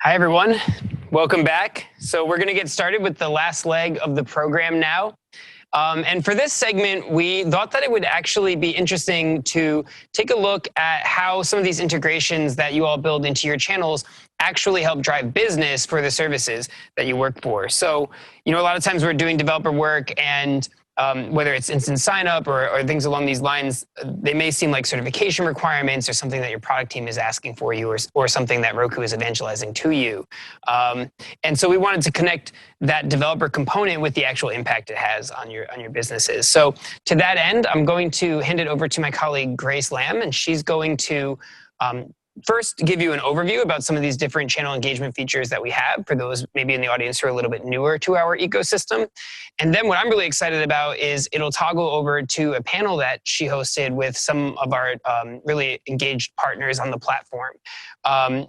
Hi, everyone. Welcome back. So we're going to get started with the last leg of the program now. And for this segment, we thought that it would actually be interesting to take a look at how some of these integrations that you all build into your channels actually help drive business for the services that you work for. So, a lot of times we're doing developer work and whether it's instant sign up or things along these lines, they may seem like certification requirements or something that your product team is asking for you or something that Roku is evangelizing to you. And so we wanted to connect that developer component with the actual impact it has on your businesses. So to that end, I'm going to hand it over to my colleague Grace Lamb, and she's going to first give you an overview about some of these different channel engagement features that we have for those maybe in the audience who are a little bit newer to our ecosystem. And then what I'm really excited about is it'll toggle over to a panel that she hosted with some of our really engaged partners on the platform.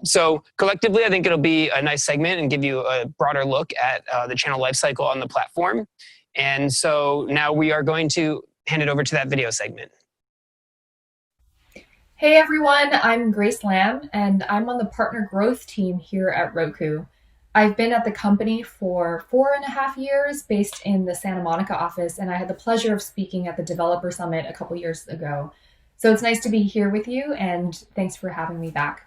So collectively, I think it'll be a nice segment and give you a broader look at the channel lifecycle on the platform. And so now we are going to hand it over to that video segment. Hey everyone, I'm Grace Lamb, and I'm on the partner growth team here at Roku. I've been at the company for 4.5 years, based in the Santa Monica office, and I had the pleasure of speaking at the Developer Summit a couple years ago. So it's nice to be here with you, and thanks for having me back.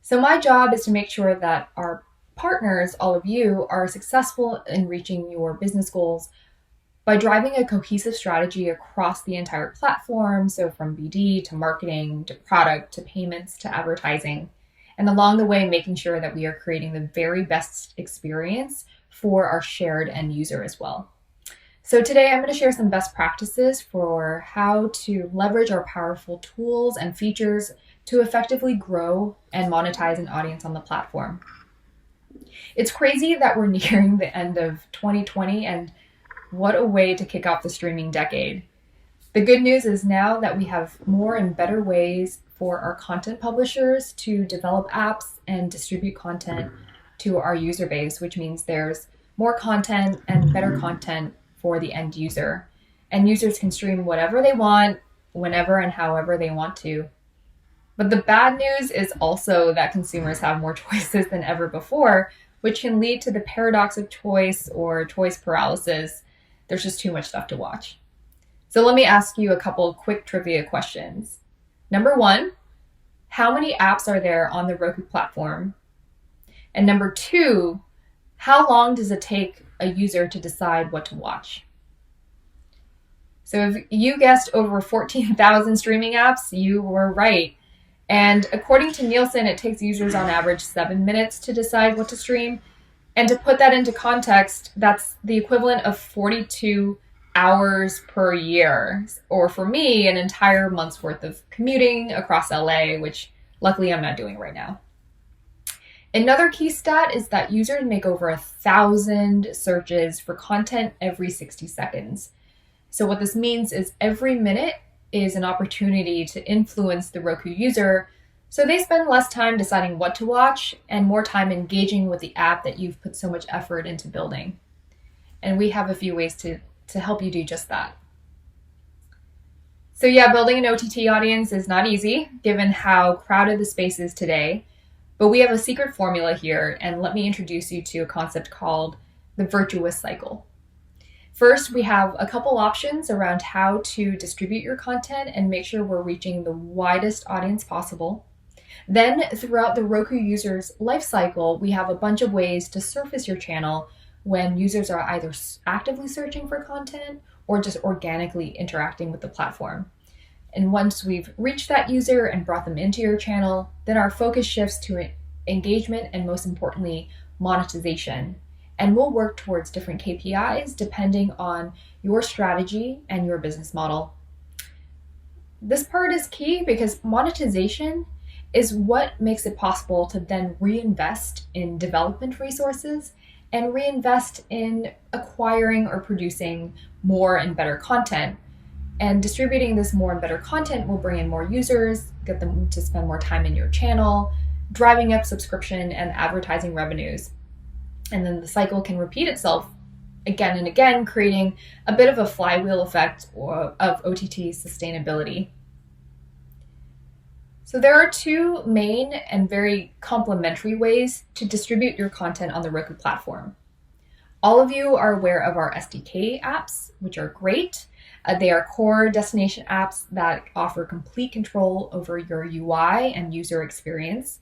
So my job is to make sure that our partners, all of you, are successful in reaching your business goals by driving a cohesive strategy across the entire platform, so from BD to marketing to product to payments to advertising, and along the way making sure that we are creating the very best experience for our shared end user as well. So today I'm going to share some best practices for how to leverage our powerful tools and features to effectively grow and monetize an audience on the platform. It's crazy that we're nearing the end of 2020, and what a way to kick off the streaming decade. The good news is now that we have more and better ways for our content publishers to develop apps and distribute content to our user base, which means there's more content and better content for the end user. And users can stream whatever they want, whenever and however they want to. But the bad news is also that consumers have more choices than ever before, which can lead to the paradox of choice or choice paralysis. There's just too much stuff to watch. So let me ask you a couple quick trivia questions. Number one, how many apps are there on the Roku platform? And number two, how long does it take a user to decide what to watch? So if you guessed over 14,000 streaming apps, you were right. And according to Nielsen, it takes users on average 7 minutes to decide what to stream. And to put that into context, that's the equivalent of 42 hours per year, or for me, an entire month's worth of commuting across LA, which luckily I'm not doing right now. Another key stat is that users make over 1,000 searches for content every 60 seconds. So what this means is every minute is an opportunity to influence the Roku user, so they spend less time deciding what to watch and more time engaging with the app that you've put so much effort into building. And we have a few ways to help you do just that. So yeah, building an OTT audience is not easy given how crowded the space is today, but we have a secret formula here, and let me introduce you to a concept called the virtuous cycle. First, we have a couple options around how to distribute your content and make sure we're reaching the widest audience possible. Then, throughout the Roku user's lifecycle, we have a bunch of ways to surface your channel when users are either actively searching for content or just organically interacting with the platform. And once we've reached that user and brought them into your channel, then our focus shifts to engagement and, most importantly, monetization. And we'll work towards different KPIs depending on your strategy and your business model. This part is key because monetization is what makes it possible to then reinvest in development resources and reinvest in acquiring or producing more and better content. And distributing this more and better content will bring in more users, get them to spend more time in your channel, driving up subscription and advertising revenues. And then the cycle can repeat itself again and again, creating a bit of a flywheel effect of OTT sustainability. So there are two main and very complementary ways to distribute your content on the Roku platform. All of you are aware of our SDK apps, which are great. They are core destination apps that offer complete control over your UI and user experience.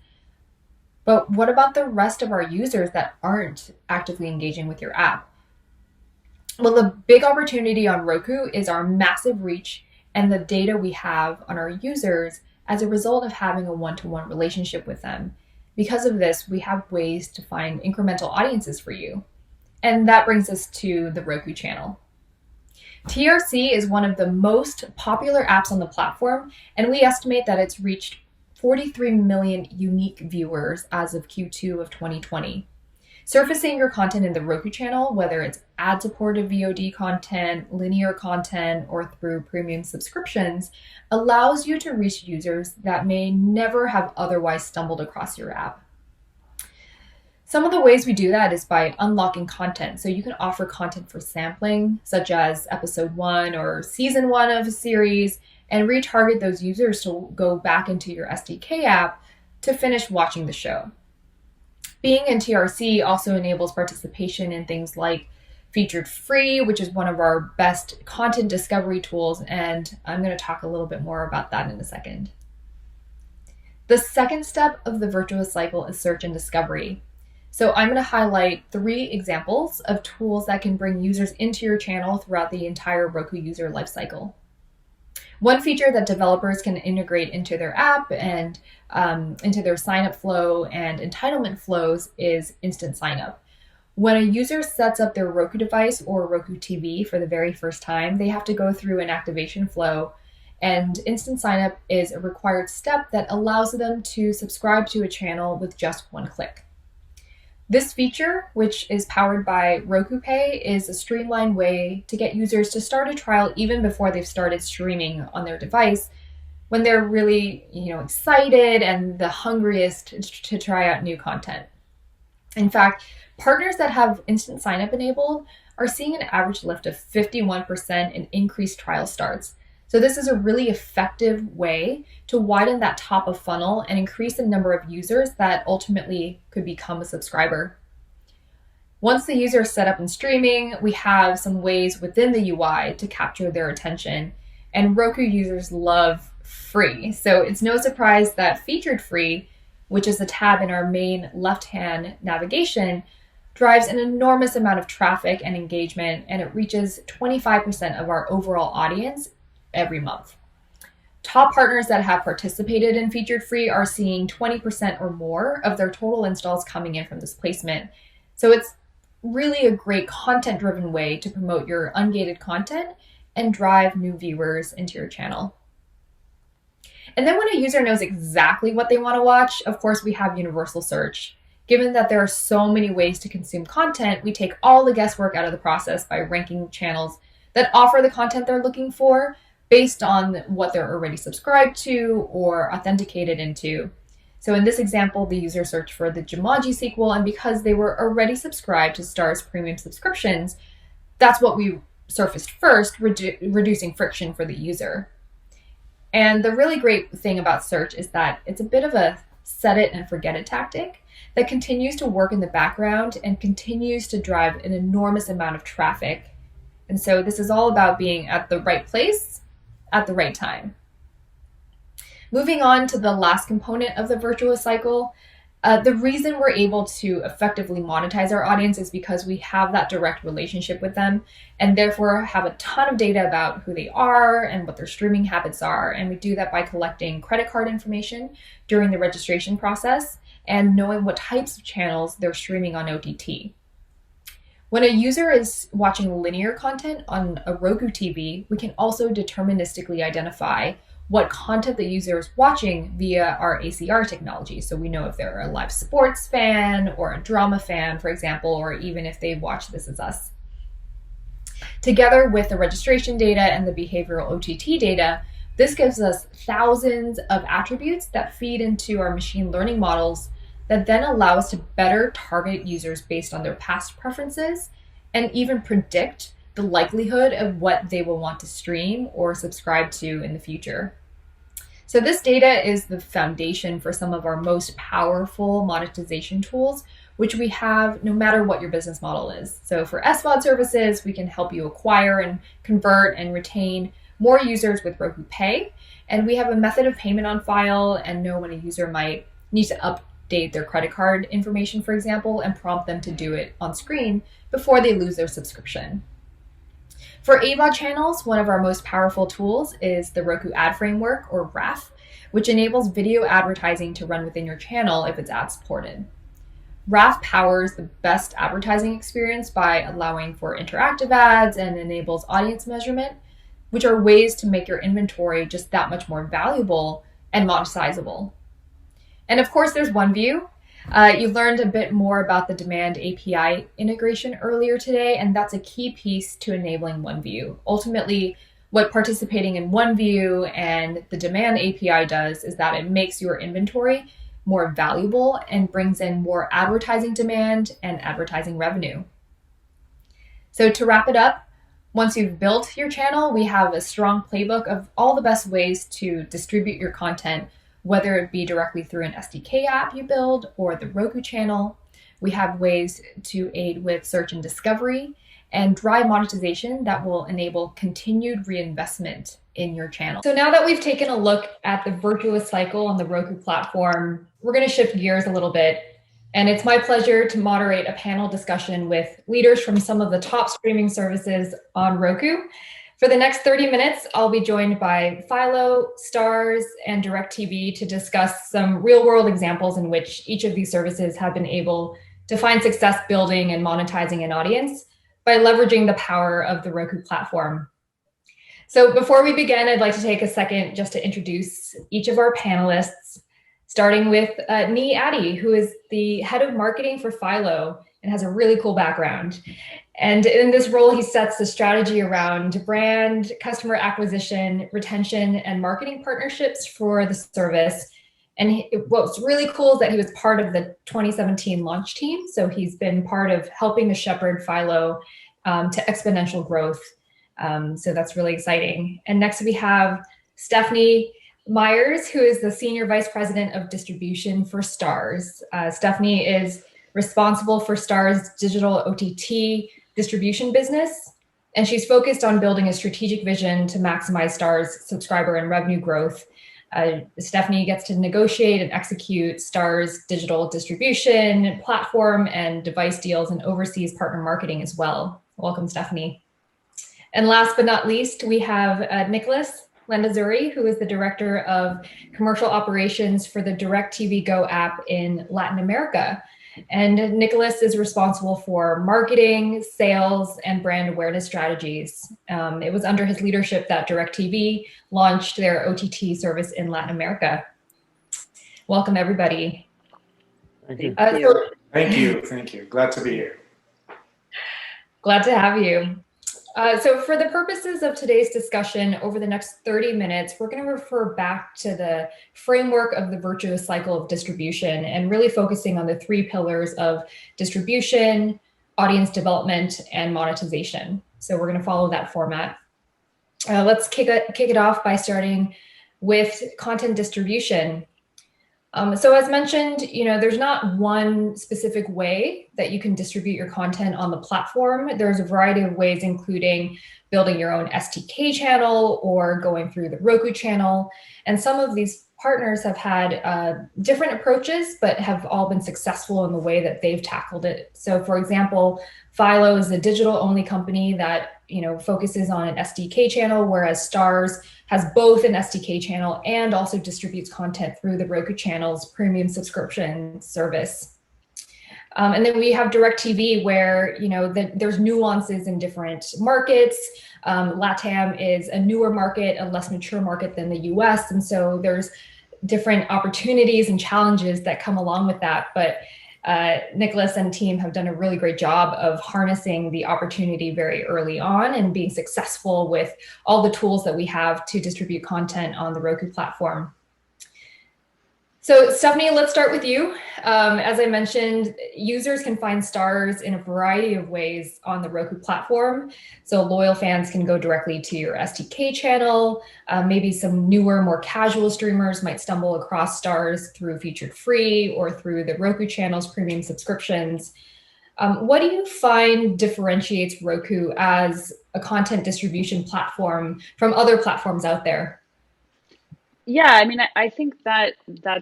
But what about the rest of our users that aren't actively engaging with your app? Well, the big opportunity on Roku is our massive reach and the data we have on our users as a result of having a one-to-one relationship with them. Because of this, we have ways to find incremental audiences for you. And that brings us to the Roku channel. TRC is one of the most popular apps on the platform, and we estimate that it's reached 43 million unique viewers as of Q2 of 2020. Surfacing your content in the Roku channel, whether it's ad-supported VOD content, linear content, or through premium subscriptions, allows you to reach users that may never have otherwise stumbled across your app. Some of the ways we do that is by unlocking content. So you can offer content for sampling, such as episode 1 or season 1 of a series, and retarget those users to go back into your SDK app to finish watching the show. Being in TRC also enables participation in things like Featured Free, which is one of our best content discovery tools, and I'm going to talk a little bit more about that in a second. The second step of the virtuous cycle is search and discovery. So I'm going to highlight 3 examples of tools that can bring users into your channel throughout the entire Roku user lifecycle. One feature that developers can integrate into their app and into their signup flow and entitlement flows is instant signup. When a user sets up their Roku device or Roku TV for the very first time, they have to go through an activation flow, and instant signup is a required step that allows them to subscribe to a channel with just one click. This feature, which is powered by Roku Pay, is a streamlined way to get users to start a trial even before they've started streaming on their device, when they're really, excited and the hungriest to try out new content. In fact, partners that have instant signup enabled are seeing an average lift of 51% in increased trial starts. So this is a really effective way to widen that top of funnel and increase the number of users that ultimately could become a subscriber. Once the user is set up and streaming, we have some ways within the UI to capture their attention. And Roku users love free. So it's no surprise that Featured Free, which is a tab in our main left-hand navigation, drives an enormous amount of traffic and engagement, and it reaches 25% of our overall audience every month. Top partners that have participated in Featured Free are seeing 20% or more of their total installs coming in from this placement. So it's really a great content-driven way to promote your ungated content and drive new viewers into your channel. And then when a user knows exactly what they want to watch, of course, we have universal search. Given that there are so many ways to consume content, we take all the guesswork out of the process by ranking channels that offer the content they're looking for based on what they're already subscribed to or authenticated into. So in this example, the user searched for the Jumanji sequel, and because they were already subscribed to Star's premium subscriptions, that's what we surfaced first, reducing friction for the user. And the really great thing about search is that it's a bit of a set it and forget it tactic that continues to work in the background and continues to drive an enormous amount of traffic. And so this is all about being at the right place at the right time. Moving on to the last component of the virtuous cycle, the reason we're able to effectively monetize our audience is because we have that direct relationship with them and therefore have a ton of data about who they are and what their streaming habits are. And we do that by collecting credit card information during the registration process and knowing what types of channels they're streaming on OTT. When a user is watching linear content on a Roku TV, we can also deterministically identify what content the user is watching via our ACR technology. So we know if they're a live sports fan or a drama fan, for example, or even if they watch This Is Us. Together with the registration data and the behavioral OTT data, this gives us thousands of attributes that feed into our machine learning models that then allow us to better target users based on their past preferences and even predict the likelihood of what they will want to stream or subscribe to in the future. So this data is the foundation for some of our most powerful monetization tools, which we have no matter what your business model is. So for SVOD services, we can help you acquire and convert and retain more users with Roku Pay. And we have a method of payment on file and know when a user might need to update their credit card information, for example, and prompt them to do it on screen before they lose their subscription. For AVOD channels, one of our most powerful tools is the Roku Ad Framework, or RAF, which enables video advertising to run within your channel if it's ad supported. RAF powers the best advertising experience by allowing for interactive ads and enables audience measurement, which are ways to make your inventory just that much more valuable and monetizable. And of course, there's OneView. You learned a bit more about the demand API integration earlier today, and that's a key piece to enabling OneView. Ultimately, what participating in OneView and the demand API does is that it makes your inventory more valuable and brings in more advertising demand and advertising revenue. So to wrap it up, once you've built your channel, we have a strong playbook of all the best ways to distribute your content, whether it be directly through an SDK app you build or the Roku channel. We have ways to aid with search and discovery and drive monetization that will enable continued reinvestment in your channel. So now that we've taken a look at the virtuous cycle on the Roku platform, we're going to shift gears a little bit. And it's my pleasure to moderate a panel discussion with leaders from some of the top streaming services on Roku. For the next 30 minutes, I'll be joined by Philo, Starz, and DirecTV to discuss some real-world examples in which each of these services have been able to find success building and monetizing an audience by leveraging the power of the Roku platform. So before we begin, I'd like to take a second just to introduce each of our panelists, starting with Nee Addy, who is the head of marketing for Philo and has a really cool background. And in this role, he sets the strategy around brand, customer acquisition, retention, and marketing partnerships for the service. And what's really cool is that he was part of the 2017 launch team. So he's been part of helping to shepherd Philo to exponential growth. So that's really exciting. And next we have Stephanie Myers, who is the Senior Vice President of Distribution for Starz. Stephanie is responsible for Starz' digital OTT distribution business, and she's focused on building a strategic vision to maximize Starz' subscriber and revenue growth. Stephanie gets to negotiate and execute Starz' digital distribution, platform, and device deals, and oversees partner marketing as well. Welcome, Stephanie. And last but not least, we have Nicholas Landazuri, who is the Director of Commercial Operations for the DirecTV Go app in Latin America. And Nicholas is responsible for marketing, sales, and brand awareness strategies. It was under his leadership that DirecTV launched their OTT service in Latin America. Welcome, everybody. Thank you. Thank you. Glad to be here. Glad to have you. So for the purposes of today's discussion, over the next 30 minutes, we're going to refer back to the framework of the virtuous cycle of distribution and really focusing on the three pillars of distribution, audience development, and monetization. So we're going to follow that format. Let's kick it off by starting with content distribution. So as mentioned, there's not one specific way that you can distribute your content on the platform. There's a variety of ways, including building your own SDK channel or going through the Roku channel. And some of these partners have had different approaches, but have all been successful in the way that they've tackled it. So for example, Philo is a digital-only company that focuses on an SDK channel, whereas Starz has both an SDK channel and also distributes content through the Roku channel's premium subscription service. And then we have DirecTV, where there's nuances in different markets. LATAM is a newer market, a less mature market than the US, and so there's different opportunities and challenges that come along with that. But Nicholas and team have done a really great job of harnessing the opportunity very early on and being successful with all the tools that we have to distribute content on the Roku platform. So Stephanie, let's start with you. As I mentioned, users can find stars in a variety of ways on the Roku platform. So loyal fans can go directly to your SDK channel. Maybe some newer, more casual streamers might stumble across stars through featured free or through the Roku channel's premium subscriptions. What do you find differentiates Roku as a content distribution platform from other platforms out there? Yeah, I mean, I think that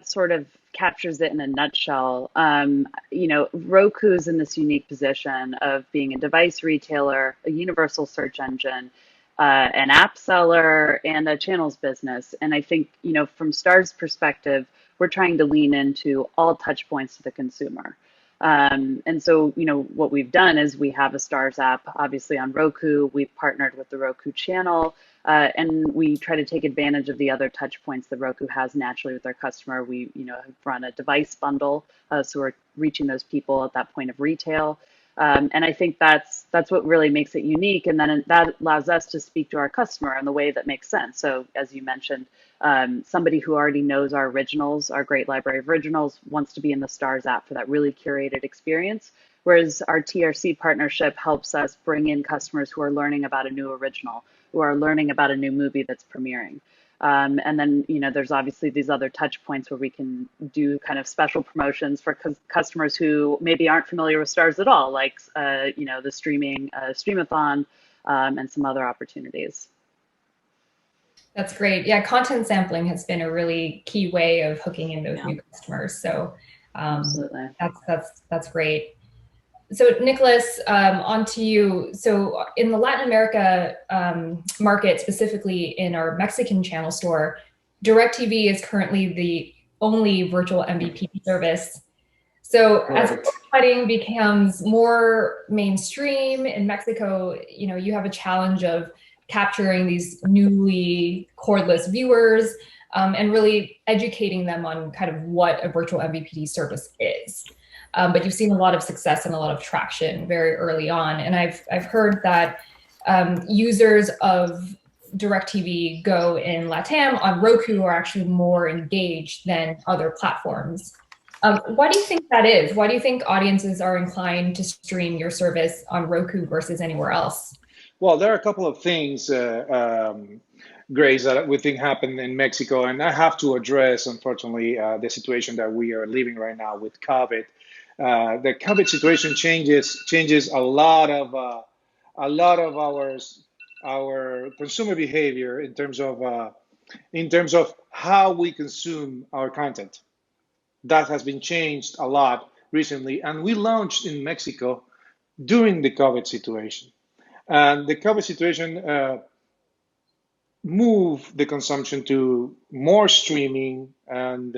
sort of captures it in a nutshell. Roku's in this unique position of being a device retailer, a universal search engine, an app seller, and a channels business. And I think, from Star's perspective, we're trying to lean into all touch points to the consumer. And so, what we've done is we have a Stars app, obviously on Roku. We've partnered with the Roku channel. And we try to take advantage of the other touch points that Roku has naturally with their customer. We, have run a device bundle, so we're reaching those people at that point of retail. And I think that's what really makes it unique. And then that allows us to speak to our customer in the way that makes sense. So as you mentioned, somebody who already knows our originals, our great library of originals, wants to be in the Stars app for that really curated experience. Whereas our TRC partnership helps us bring in customers who are learning about a new original, who are learning about a new movie that's premiering. And then, there's obviously these other touch points where we can do kind of special promotions for customers who maybe aren't familiar with Stars at all, like, the streaming, Streamathon, and some other opportunities. That's great. Yeah, content sampling has been a really key way of hooking in those new customers. So Absolutely. That's great. So Nicholas, on to you. So in the Latin America market, specifically in our Mexican channel store, DirecTV is currently the only virtual MVPD service. So as cord cutting becomes more mainstream in Mexico, you have a challenge of capturing these newly cordless viewers and really educating them on kind of what a virtual MVPD service is. But you've seen a lot of success and a lot of traction very early on. And I've heard that users of DirecTV Go in LATAM on Roku are actually more engaged than other platforms. Why do you think that is? Why do you think audiences are inclined to stream your service on Roku versus anywhere else? Well, there are a couple of things, Grace, that we think happened in Mexico, and I have to address, unfortunately, the situation that we are living right now with COVID. The COVID situation changes a lot of our consumer behavior in terms of how we consume our content. That has been changed a lot recently, and we launched in Mexico during the COVID situation. And the COVID situation moved the consumption to more streaming and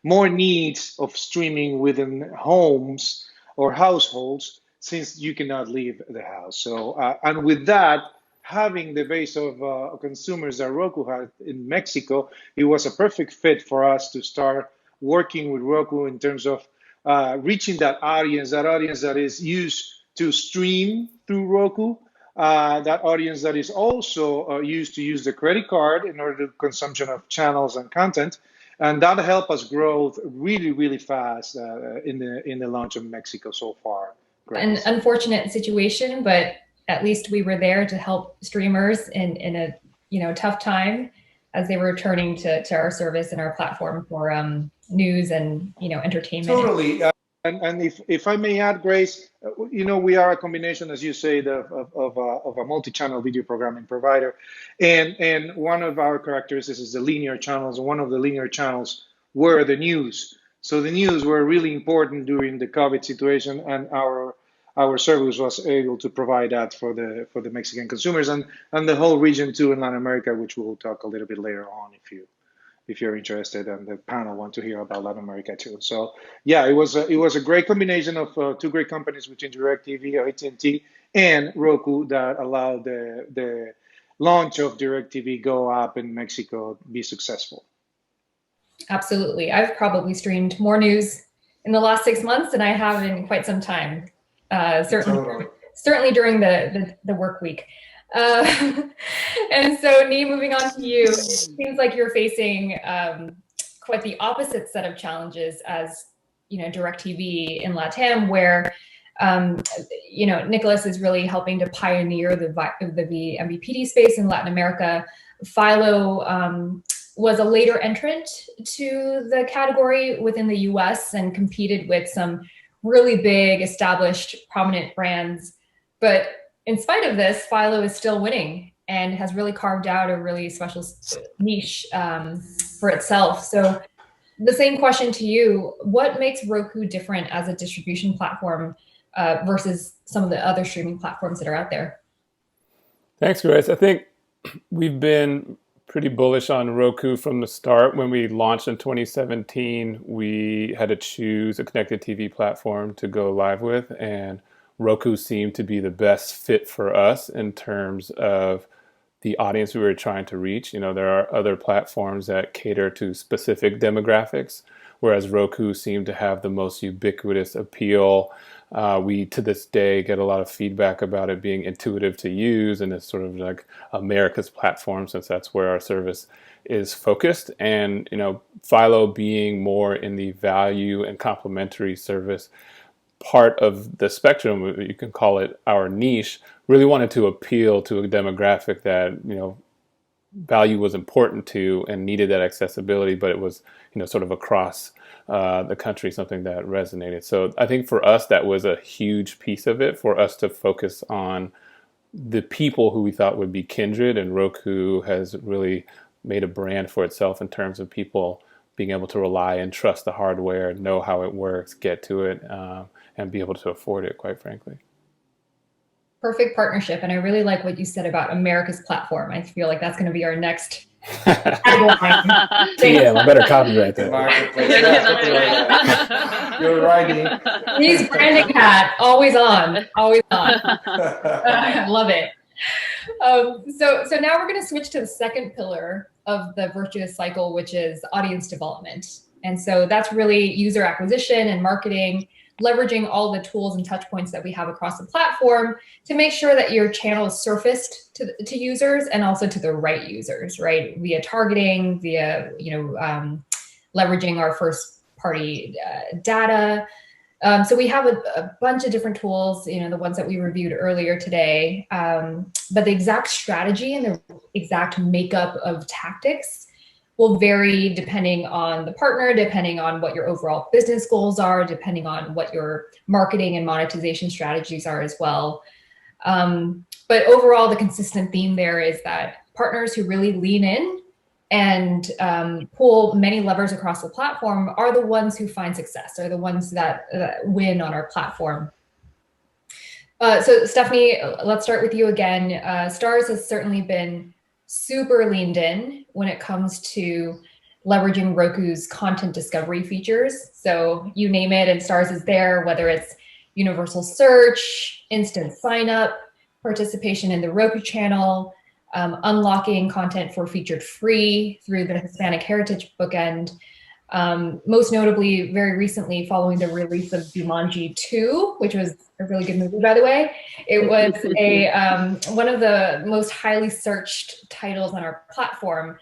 more needs of streaming within homes or households, since you cannot leave the house. So, and with that, having the base of consumers that Roku had in Mexico, it was a perfect fit for us to start working with Roku in terms of reaching that audience that is used to stream through Roku, that audience that is also used to use the credit card in order to consumption of channels and content. And that helped us grow really, really fast in the launch of Mexico so far. An unfortunate situation, but at least we were there to help streamers in a tough time as they were returning to our service and our platform for news and entertainment. Totally. And if I may add, Grace, we are a combination, as you say, of a multi-channel video programming provider, and one of our characteristics is the linear channels. One of the linear channels were the news. So the news were really important during the COVID situation, and our service was able to provide that for the Mexican consumers and the whole region too in Latin America, which we'll talk a little bit later on if you're interested, and the panel want to hear about Latin America too. So yeah, it was a great combination of two great companies between DirecTV, AT&T, and Roku that allowed the launch of DirecTV Go app in Mexico be successful. Absolutely. I've probably streamed more news in the last 6 months than I have in quite some time. Certainly during the work week. And so, Nee, moving on to you, it seems like you're facing quite the opposite set of challenges as, DirecTV in LATAM, where, Nicholas is really helping to pioneer the MVPD space in Latin America. Philo was a later entrant to the category within the US and competed with some really big, established, prominent brands. But in spite of this, Philo is still winning and has really carved out a really special niche for itself. So the same question to you, what makes Roku different as a distribution platform versus some of the other streaming platforms that are out there? Thanks, Grace. I think we've been pretty bullish on Roku from the start. When we launched in 2017, we had to choose a connected TV platform to go live with, and Roku seemed to be the best fit for us in terms of the audience we were trying to reach. There are other platforms that cater to specific demographics, whereas Roku seemed to have the most ubiquitous appeal. We, to this day, get a lot of feedback about it being intuitive to use, and it's sort of like America's platform, since that's where our service is focused. And, Philo being more in the value and complementary service part of the spectrum, you can call it our niche, really wanted to appeal to a demographic that, value was important to and needed that accessibility, but it was, sort of across the country, something that resonated. So I think for us, that was a huge piece of it, for us to focus on the people who we thought would be kindred. And Roku has really made a brand for itself in terms of people being able to rely and trust the hardware, know how it works, get to it, and be able to afford it, quite frankly. Perfect partnership. And I really like what you said about America's platform. I feel like that's going to be our next tagline. Yeah, I better copyright that. You're right. He's branding hat, always on, always on. I love it. So now we're going to switch to the second pillar of the virtuous cycle, which is audience development. And so that's really user acquisition and marketing, leveraging all the tools and touch points that we have across the platform to make sure that your channel is surfaced to users, and also to the right users, right? Via targeting, via, leveraging our first party data. So we have a bunch of different tools, the ones that we reviewed earlier today, but the exact strategy and the exact makeup of tactics will vary depending on the partner, depending on what your overall business goals are, depending on what your marketing and monetization strategies are as well. But overall, the consistent theme there is that partners who really lean in and pull many levers across the platform are the ones who find success, are the ones that win on our platform. So Stephanie, let's start with you again. Starz has certainly been super leaned in when it comes to leveraging Roku's content discovery features. So you name it, and Starz is there, whether it's universal search, instant sign up, participation in the Roku channel, unlocking content for featured free through the Hispanic Heritage bookend. Most notably, very recently, following the release of Jumanji 2, which was a really good movie, by the way, it was one of the most highly searched titles on our platform.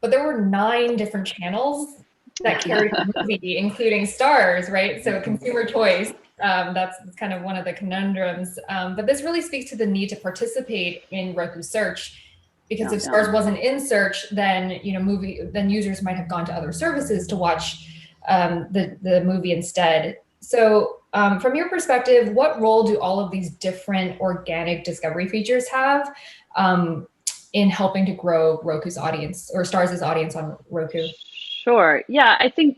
But there were 9 different channels that carried the movie, including Starz, right? So consumer choice. That's kind of one of the conundrums. But this really speaks to the need to participate in Roku search, because if Starz wasn't in search, then users might have gone to other services to watch the movie instead. So from your perspective, what role do all of these different organic discovery features have in helping to grow Roku's audience, or Starz's audience on Roku? Sure. Yeah, I think,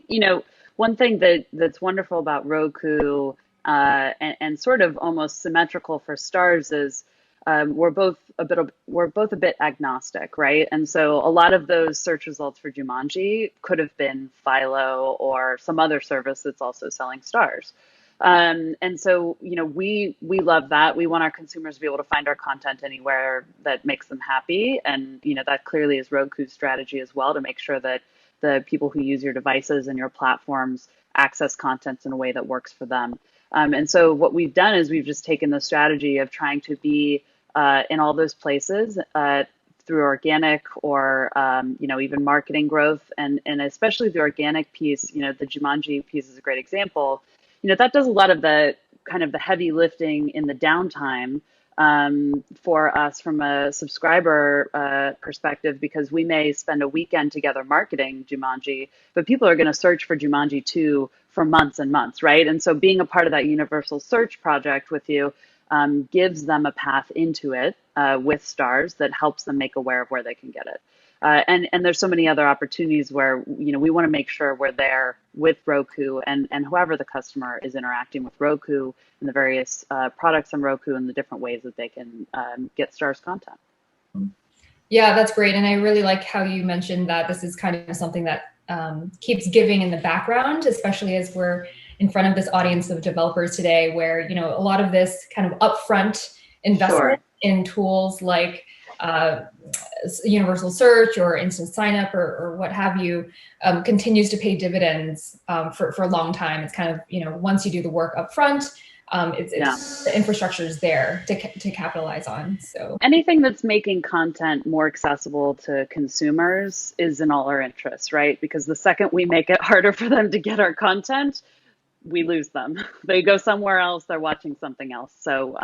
one thing that's wonderful about Roku and sort of almost symmetrical for Starz is we're both a bit agnostic, right? And so a lot of those search results for Jumanji could have been Philo or some other service that's also selling Starz. And so, we love that. We want our consumers to be able to find our content anywhere that makes them happy. And, that clearly is Roku's strategy as well, to make sure that the people who use your devices and your platforms access content in a way that works for them. And so what we've done is we've just taken the strategy of trying to be in all those places through organic or even marketing growth, and especially the organic piece. The Jumanji piece is a great example. That does a lot of the kind of the heavy lifting in the downtime for us from a subscriber perspective, because we may spend a weekend together marketing Jumanji, but people are going to search for Jumanji 2 for months and months, right? And so being a part of that universal search project with you gives them a path into it with stars that helps them make aware of where they can get it. And there's so many other opportunities where we want to make sure we're there with Roku and whoever the customer is interacting with Roku and the various products on Roku and the different ways that they can get stars content. Yeah, that's great. And I really like how you mentioned that this is kind of something that keeps giving in the background, especially as we're in front of this audience of developers today, where a lot of this kind of upfront investment in tools like universal search or instant sign up or what have you continues to pay dividends for a long time. It's kind of once you do the work up front, the infrastructure is there to capitalize on. So anything that's making content more accessible to consumers is in all our interests, right? Because the second we make it harder for them to get our content, we lose them. They go somewhere else, they're watching something else. So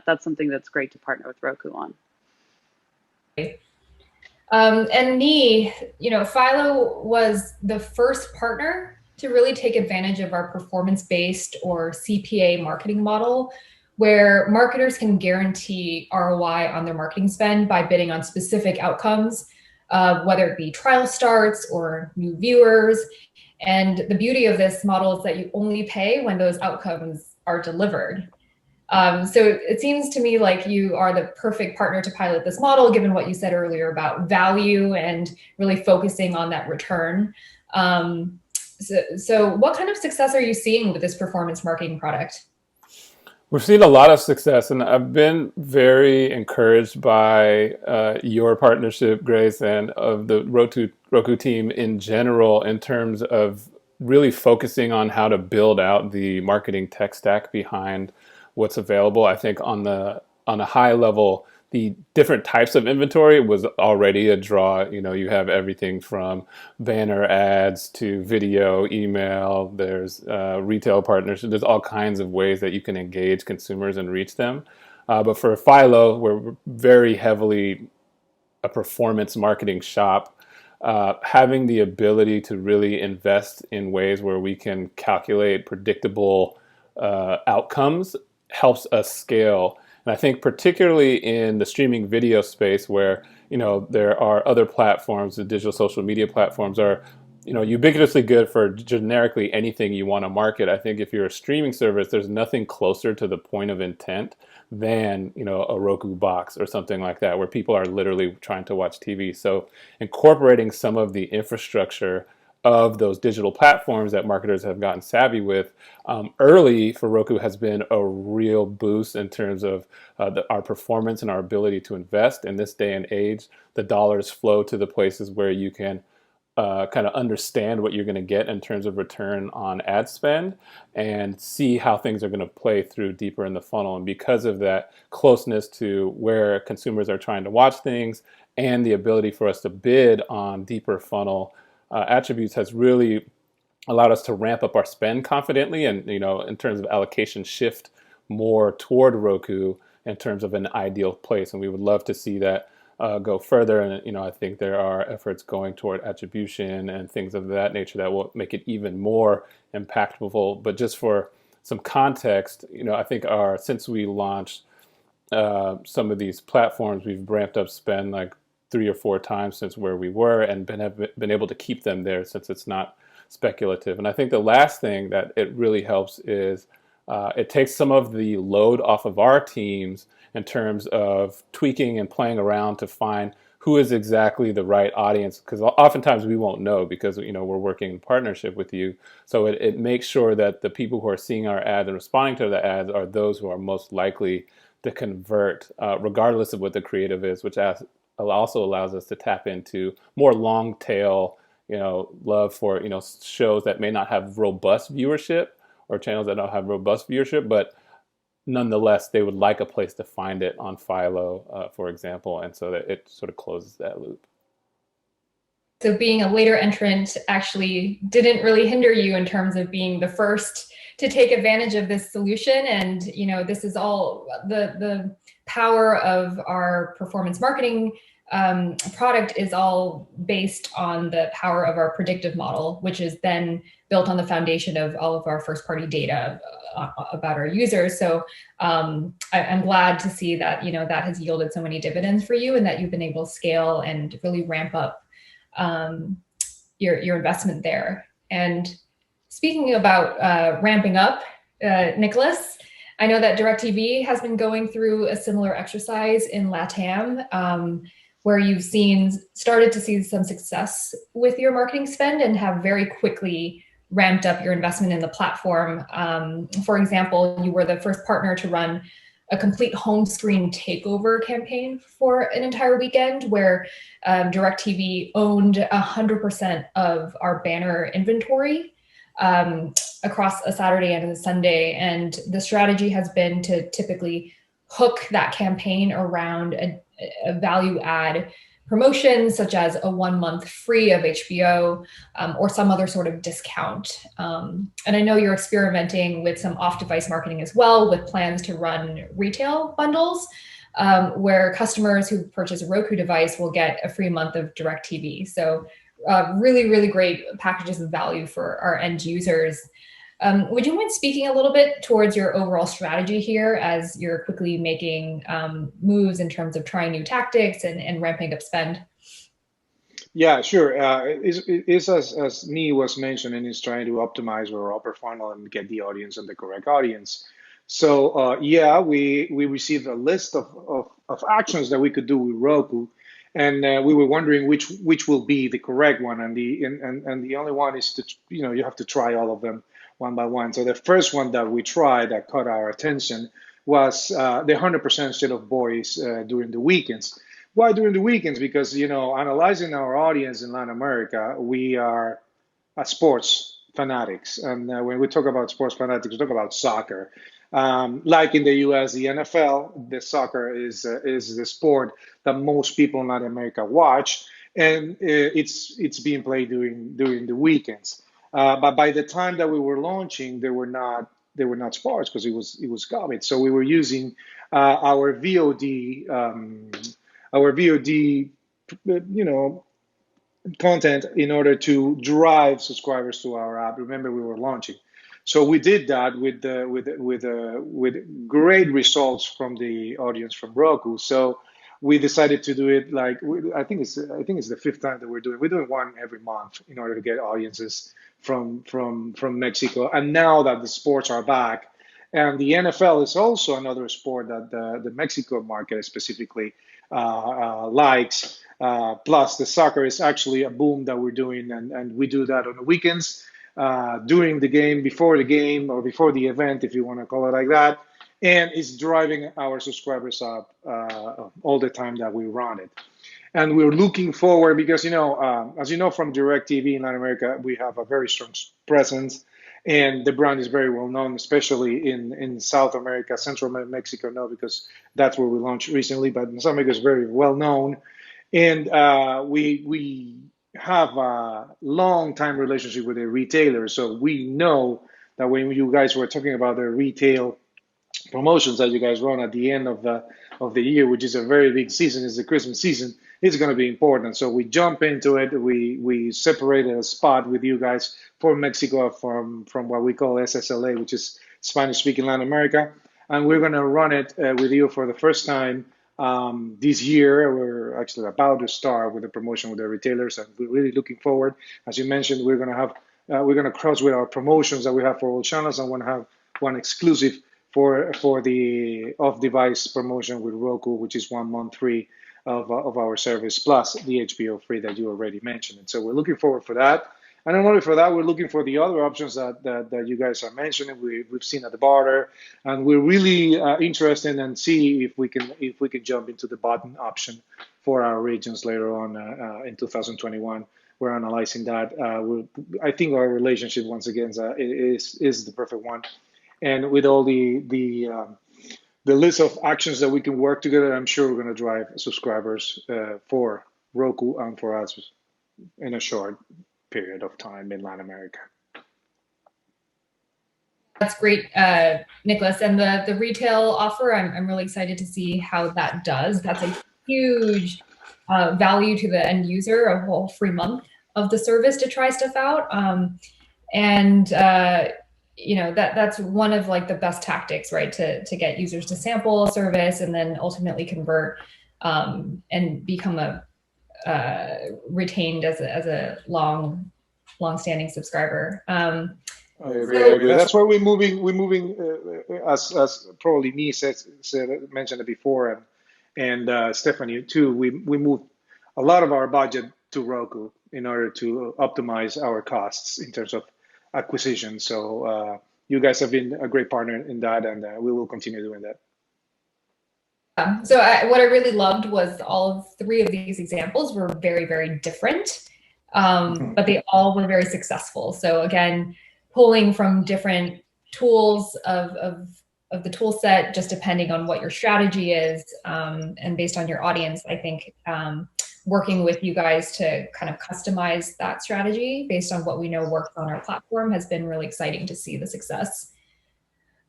that's something that's great to partner with Roku on. And Nee, Philo was the first partner to really take advantage of our performance-based or CPA marketing model, where marketers can guarantee ROI on their marketing spend by bidding on specific outcomes, whether it be trial starts or new viewers. And the beauty of this model is that you only pay when those outcomes are delivered. So it seems to me like you are the perfect partner to pilot this model, given what you said earlier about value and really focusing on that return. So what kind of success are you seeing with this performance marketing product? We've seen a lot of success, and I've been very encouraged by your partnership, Grace, and of the Roku team in general, in terms of really focusing on how to build out the marketing tech stack behind what's available. I think on a high level, the different types of inventory was already a draw. You have everything from banner ads to video, email, there's retail partnerships, there's all kinds of ways that you can engage consumers and reach them. But for Philo, we're very heavily a performance marketing shop. Having the ability to really invest in ways where we can calculate predictable outcomes helps us scale. And I think particularly in the streaming video space, where there are other platforms, the digital social media platforms are ubiquitously good for generically anything you want to market. I think if you're a streaming service, there's nothing closer to the point of intent than a Roku box or something like that, where people are literally trying to watch TV. So incorporating some of the infrastructure of those digital platforms that marketers have gotten savvy with early for Roku has been a real boost in terms of our performance and our ability to invest. In this day and age, the dollars flow to the places where you can kind of understand what you're going to get in terms of return on ad spend and see how things are going to play through deeper in the funnel. And because of that closeness to where consumers are trying to watch things and the ability for us to bid on deeper funnel attributes has really allowed us to ramp up our spend confidently and, in terms of allocation, shift more toward Roku in terms of an ideal place. And we would love to see that go further. And, I think there are efforts going toward attribution and things of that nature that will make it even more impactful. But just for some context, I think since we launched some of these platforms, we've ramped up spend like 3 or 4 times since where we were and have been able to keep them there since it's not speculative. And I think the last thing that it really helps is it takes some of the load off of our teams in terms of tweaking and playing around to find who is exactly the right audience, because oftentimes we won't know because we're working in partnership with you. So it makes sure that the people who are seeing our ads and responding to the ads are those who are most likely to convert, regardless of what the creative is, which also allows us to tap into more long tail, love for, shows that may not have robust viewership or channels that don't have robust viewership, but nonetheless, they would like a place to find it on Philo, for example, and so that it sort of closes that loop. So being a later entrant actually didn't really hinder you in terms of being the first to take advantage of this solution. And, this is all the power of our performance marketing product is all based on the power of our predictive model, which is then built on the foundation of all of our first party data about our users. So I'm glad to see that, that has yielded so many dividends for you and that you've been able to scale and really ramp up your investment there. And speaking about ramping up, Nicholas, I know that DirecTV has been going through a similar exercise in LATAM, where you've started to see some success with your marketing spend and have very quickly ramped up your investment in the platform. For example, you were the first partner to run a complete home screen takeover campaign for an entire weekend where DirecTV owned 100% of our banner inventory across a Saturday and a Sunday. And the strategy has been to typically hook that campaign around a value add promotion, such as a 1 month free of HBO or some other sort of discount. And I know you're experimenting with some off-device marketing as well, with plans to run retail bundles where customers who purchase a Roku device will get a free month of DirecTV. So really, really great packages of value for our end users. Would you mind speaking a little bit towards your overall strategy here as you're quickly making moves in terms of trying new tactics and ramping up spend? Yeah, sure. It's as Nee was mentioning, is trying to optimize our upper funnel and get the audience and the correct audience. So yeah, we received a list of actions that we could do with Roku, and we were wondering which will be the correct one, and the only one is to you have to try all of them one by one. So the first one that we tried that caught our attention was the 100% share of voice during the weekends. Why during the weekends? Because analyzing our audience in Latin America, we are sports fanatics, and when we talk about sports fanatics, we talk about soccer. Like in the U.S., the NFL, the soccer is the sport that most people in Latin America watch, and it's being played during the weekends. But by the time that we were launching, they were not sports because it was garbage. So we were using our VOD content in order to drive subscribers to our app. Remember, we were launching, so we did that with great results from the audience from Roku. So we decided to do it I think it's the fifth time that we're doing one every month in order to get audiences from Mexico. And now that the sports are back, and the NFL is also another sport that the Mexico market specifically likes. Plus, the soccer is actually a boom that we're doing, and we do that on the weekends, during the game, before the game, or before the event, if you want to call it like that. And it's driving our subscribers up all the time that we run it. And we're looking forward because, as you know from DirecTV in Latin America, we have a very strong presence, and the brand is very well known, especially in South America, Central Mexico, no, because that's where we launched recently, but in South America is very well known. And we have a long time relationship with the retailers. So we know that when you guys were talking about the retail promotions that you guys run at the end of the year, which is a very big season, is the Christmas season, it's going to be important. So we jump into it. We separated a spot with you guys for Mexico from what we call SSLA, which is Spanish speaking Latin America, and we're going to run it with you for the first time this year. We're actually about to start with the promotion with the retailers, and we're really looking forward. As you mentioned, we're going to cross with our promotions that we have for all channels, and want to have one exclusive for the off-device promotion with Roku, which is 1 month free of our service, plus the HBO free that you already mentioned. And so we're looking forward for that. And not only for that, we're looking for the other options that you guys are mentioning. We've seen at the border, and we're really interested and see if we can jump into the button option for our regions later on in 2021. We're analyzing that. I think our relationship once again is the perfect one, and with all the the list of actions that we can work together, I'm sure we're going to drive subscribers for Roku and for us in a short period of time in Latin America. That's great, Nicholas. And the retail offer, I'm really excited to see how that does. That's a huge value to the end user, a whole free month of the service to try stuff out. You know, that's one of like the best tactics, right? To get users to sample a service and then ultimately convert and become retained as a long-standing subscriber. I agree. That's why we're moving as probably me mentioned it before, and Stephanie too. We moved a lot of our budget to Roku in order to optimize our costs in terms of acquisition. So you guys have been a great partner in that, and we will continue doing that. So what I really loved was all three of these examples were very, very different, but they all were very successful. So again, pulling from different tools of the tool set, just depending on what your strategy is, and based on your audience, I think working with you guys to kind of customize that strategy based on what we know works on our platform has been really exciting to see the success.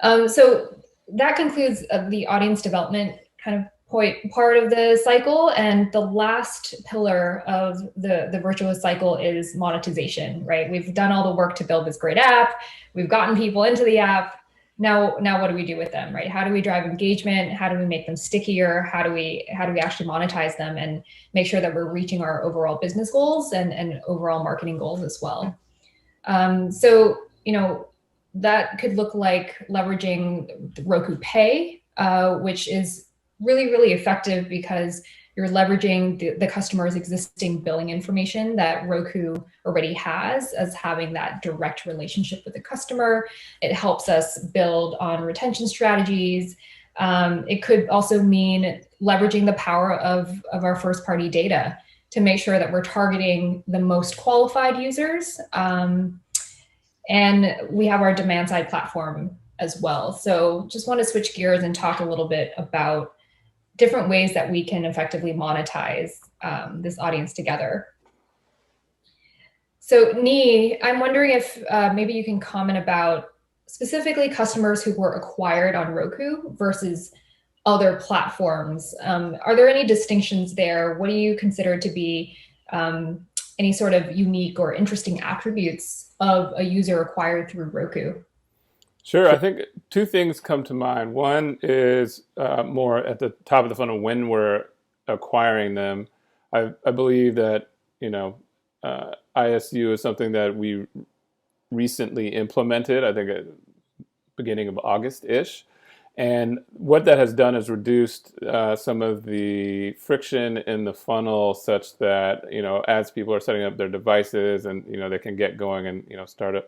So that concludes the audience development kind of part of the cycle. And the last pillar of the virtuous cycle is monetization, right? We've done all the work to build this great app. We've gotten people into the app. Now what do we do with them, right? How do we drive engagement? How do we make them stickier? How do we actually monetize them and make sure that we're reaching our overall business goals and overall marketing goals as well? So, you know, that could look like leveraging Roku Pay, which is really, really effective because you're leveraging the customer's existing billing information that Roku already has as having that direct relationship with the customer. It helps us build on retention strategies. It could also mean leveraging the power of our first party data to make sure that we're targeting the most qualified users. And we have our demand side platform as well. So just want to switch gears and talk a little bit about different ways that we can effectively monetize this audience together. So Nee, I'm wondering if maybe you can comment about specifically customers who were acquired on Roku versus other platforms. Are there any distinctions there? What do you consider to be any sort of unique or interesting attributes of a user acquired through Roku? Sure. I think two things come to mind. One is more at the top of the funnel when we're acquiring them. I believe that, you know, ISU is something that we recently implemented, I think at beginning of August-ish. And what that has done is reduced some of the friction in the funnel such that, you know, as people are setting up their devices and, you know, they can get going and, you know, start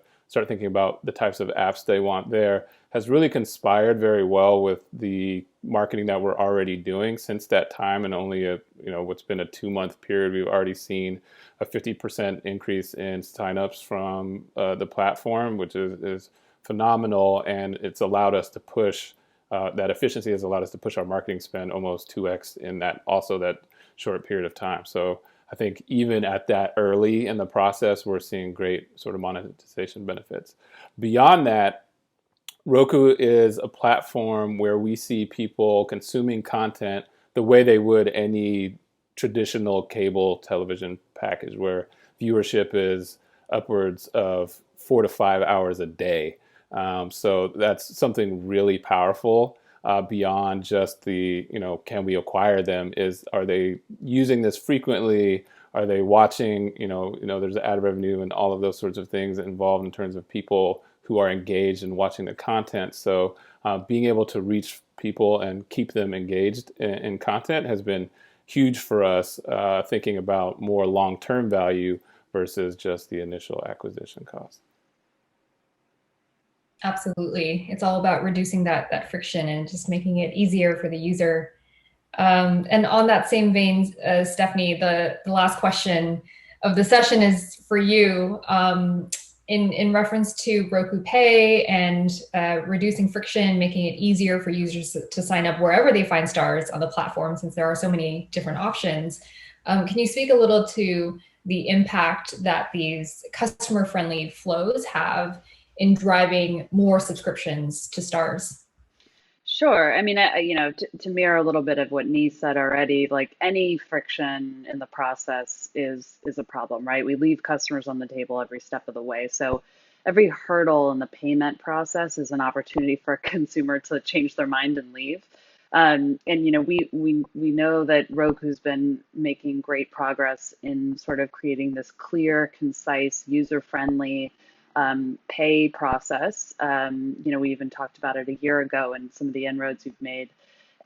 thinking about the types of apps they want there, has really conspired very well with the marketing that we're already doing since that time. And only what's been a 2-month period, we've already seen a 50% increase in signups from the platform, which is phenomenal. And it's allowed us to push, that efficiency has allowed us to push our marketing spend almost 2x in that short period of time. So I think even at that early in the process, we're seeing great sort of monetization benefits. Beyond that, Roku is a platform where we see people consuming content the way they would any traditional cable television package, where viewership is upwards of 4 to 5 hours a day. So that's something really powerful. Beyond just the, you know, can we acquire them, are they using this frequently? Are they watching, there's ad revenue and all of those sorts of things involved in terms of people who are engaged in watching the content. So being able to reach people and keep them engaged in content has been huge for us, thinking about more long-term value versus just the initial acquisition cost. Absolutely. It's all about reducing that friction and just making it easier for the user. And on that same vein, Stephanie, the last question of the session is for you. in reference to Roku Pay and reducing friction, making it easier for users to sign up wherever they find stars on the platform, since there are so many different options. Can you speak a little to the impact that these customer-friendly flows have in driving more subscriptions to stars? Sure. I mean, to mirror a little bit of what Nee said already, like any friction in the process is a problem, right? We leave customers on the table every step of the way. So every hurdle in the payment process is an opportunity for a consumer to change their mind and leave. And we know that Roku's been making great progress in sort of creating this clear, concise, user-friendly pay process. We even talked about it a year ago and some of the inroads we've made.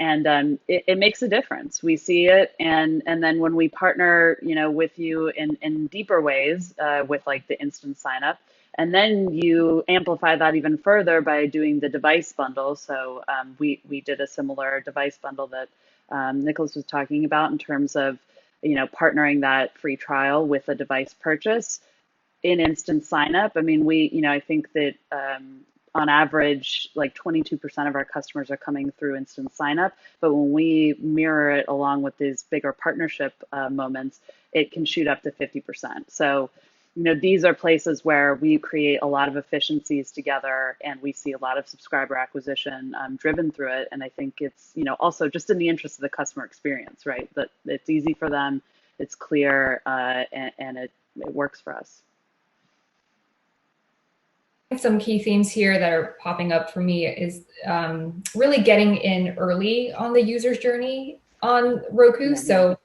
And it makes a difference. We see it. And then when we partner, with you in deeper ways with like the instant sign up, and then you amplify that even further by doing the device bundle. So we did a similar device bundle that Nicholas was talking about in terms of, partnering that free trial with a device purchase in instant sign up. I mean, I think that on average, like 22% of our customers are coming through instant sign up. But when we mirror it along with these bigger partnership moments, it can shoot up to 50%. So, these are places where we create a lot of efficiencies together, and we see a lot of subscriber acquisition driven through it. And I think it's, also just in the interest of the customer experience, right? That it's easy for them, it's clear, and it works for us. Some key themes here that are popping up for me is really getting in early on the user's journey on Roku. Yeah. So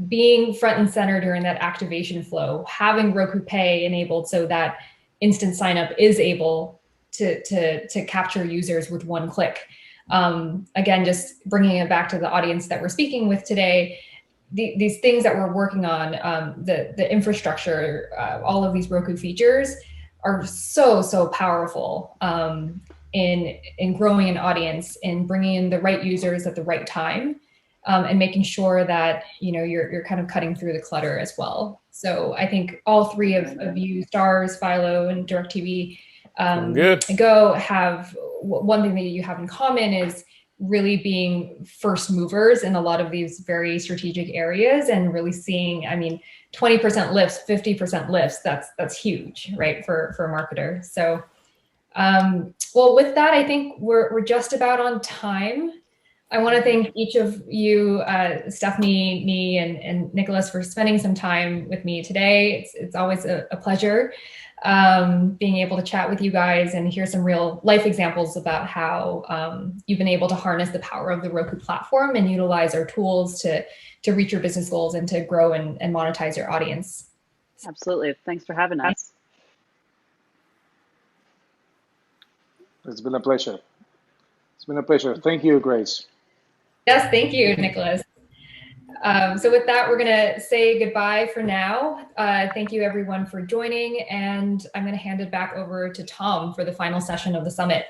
being front and center during that activation flow, having Roku Pay enabled so that instant sign up is able to capture users with one click. Again, just bringing it back to the audience that we're speaking with today, these things that we're working on, the infrastructure, all of these Roku features are so powerful in growing an audience, in bringing in the right users at the right time, and making sure that you're kind of cutting through the clutter as well. So I think all three of you, Stars, Philo, and DirecTV Go, have one thing that you have in common is really being first movers in a lot of these very strategic areas, and really seeing, 20% lifts, 50% lifts, that's huge, right, for a marketer. So, well, with that, I think we're just about on time. I want to thank each of you, Stephanie, Nee, and Nicholas, for spending some time with me today. It's always a pleasure being able to chat with you guys and hear some real life examples about how you've been able to harness the power of the Roku platform and utilize our tools to reach your business goals and to grow and monetize your audience. Absolutely. Thanks for having us. It's been a pleasure. It's been a pleasure. Thank you, Grace. Yes, thank you, Nicholas. So with that, we're going to say goodbye for now. Thank you, everyone, for joining. And I'm going to hand it back over to Tom for the final session of the summit.